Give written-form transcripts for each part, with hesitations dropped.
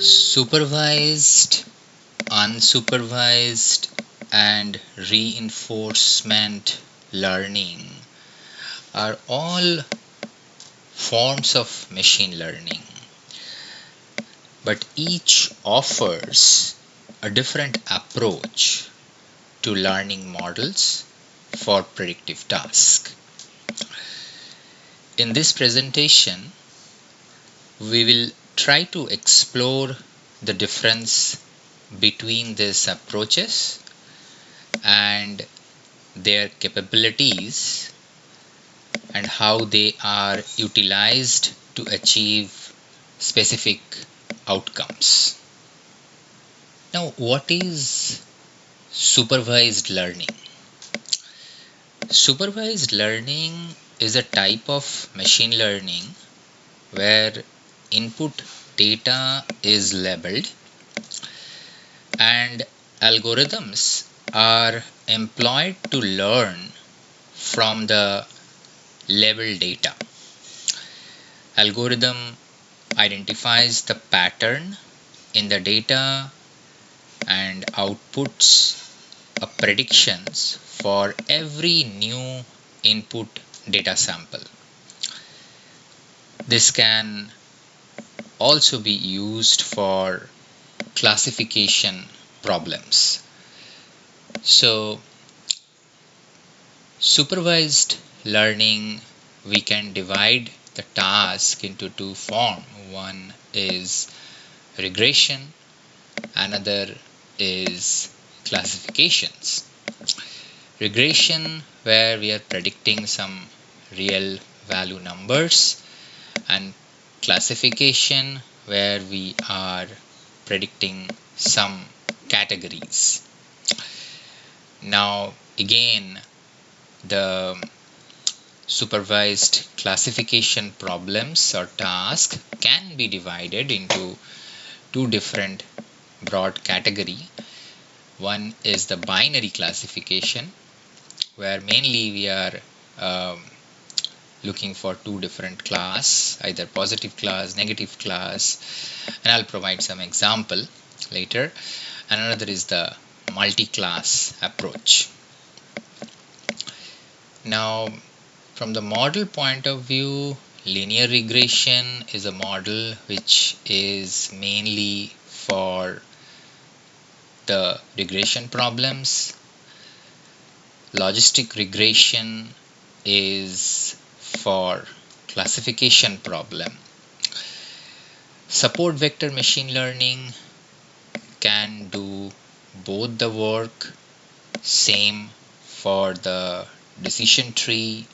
Supervised, unsupervised, and reinforcement learning are all forms of machine learning, but each offers a different approach to learning models for predictive tasks. In this presentation, we will try to explore the difference between these approaches and their capabilities and how they are utilized to achieve specific outcomes. Now, what is supervised learning? Supervised learning is a type of machine learning where input data is labeled and algorithms are employed to learn from the labeled data. Algorithm identifies the pattern in the data and outputs a predictions for every new input data sample. This can also be used for classification problems. So, supervised learning, we can divide the task into two forms. One is regression, another is classifications. Regression, where we are predicting some real value numbers, and classification, where we are predicting some categories. Now again, the supervised classification problems or tasks can be divided into two different broad categories. One is the binary classification, where mainly we are looking for two different class, either positive class, negative class, and I'll provide some example later. And another is the multi-class approach. Now, from the model point of view, linear regression is a model which is mainly for the regression problems. Logistic regression is for classification problem. Support vector machine learning can do both the work. Same for the decision tree,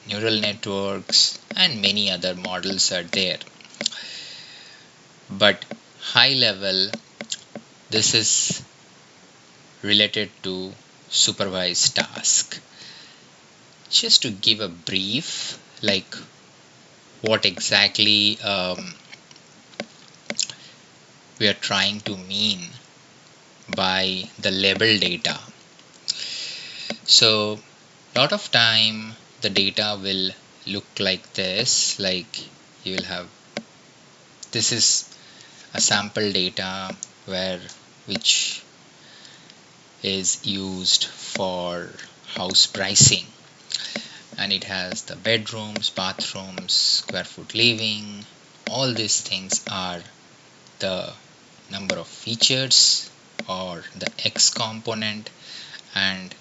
neural networks, and many other models are there. But high level, this is related to supervised task. Just to give a brief, like what exactly we are trying to mean by the label data. So lot of time the data will look like this, like you will have, this is a sample data which is used for house pricing, and it has the bedrooms, bathrooms, square foot living. All these things are the number of features or the X component, and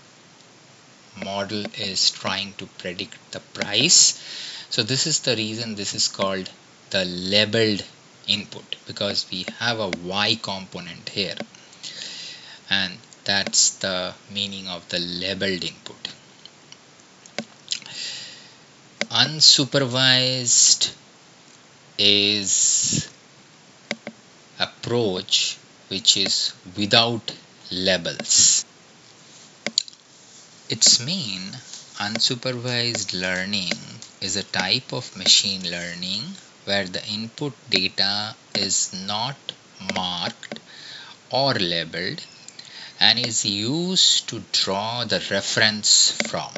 model is trying to predict the price. So this is the reason this is called the labeled input, because we have a Y component here, and that's the meaning of the labeled input. Unsupervised is approach which is without labels. Its mean, unsupervised learning is a type of machine learning where the input data is not marked or labeled and is used to draw the reference from.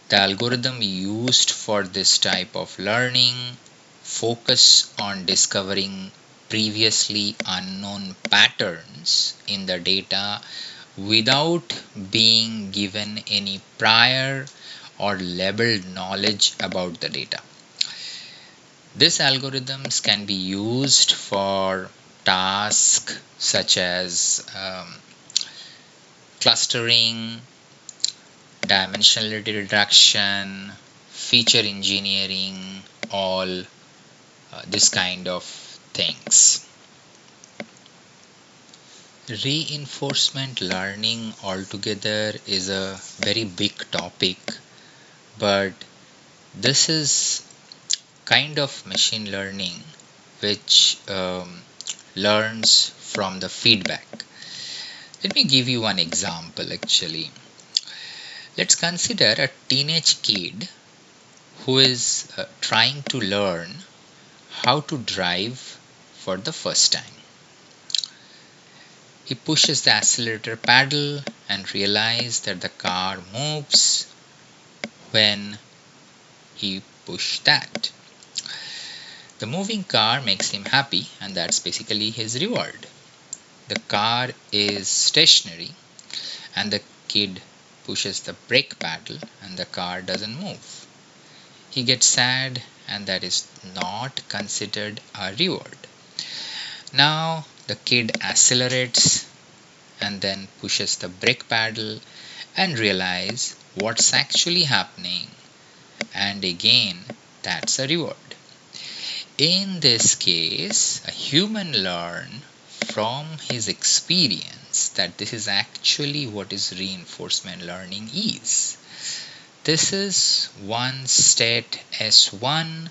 The algorithm used for this type of learning focus on discovering previously unknown patterns in the data without being given any prior or labeled knowledge about the data. These algorithms can be used for tasks such as clustering, dimensional reduction, feature engineering, all this kind of things. Reinforcement learning altogether is a very big topic, but this is kind of machine learning which learns from the feedback. Let me give you one example actually. Let's consider a teenage kid who is trying to learn how to drive for the first time. He pushes the accelerator pedal and realizes that the car moves when he pushes that. The moving car makes him happy, and that's basically his reward. The car is stationary and the kid pushes the brake pedal and the car doesn't move. He gets sad, and that is not considered a reward. Now the kid accelerates and then pushes the brake pedal and realizes what's actually happening, and again that's a reward. In this case, a human learns from his experience that this is actually what is reinforcement learning is. This is one state S1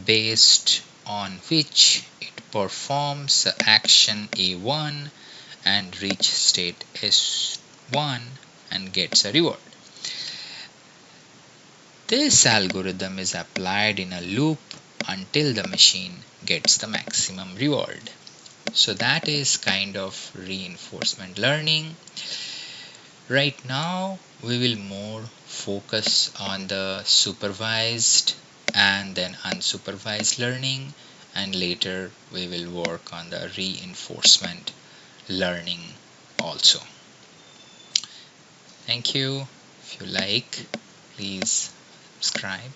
based on which it performs the action A1 and reach state S1 and gets a reward. This algorithm is applied in a loop until the machine gets the maximum reward. So that is kind of reinforcement learning. Right now we will more focus on the supervised and then unsupervised learning, and later we will work on the reinforcement learning also. Thank you. If you like, please subscribe.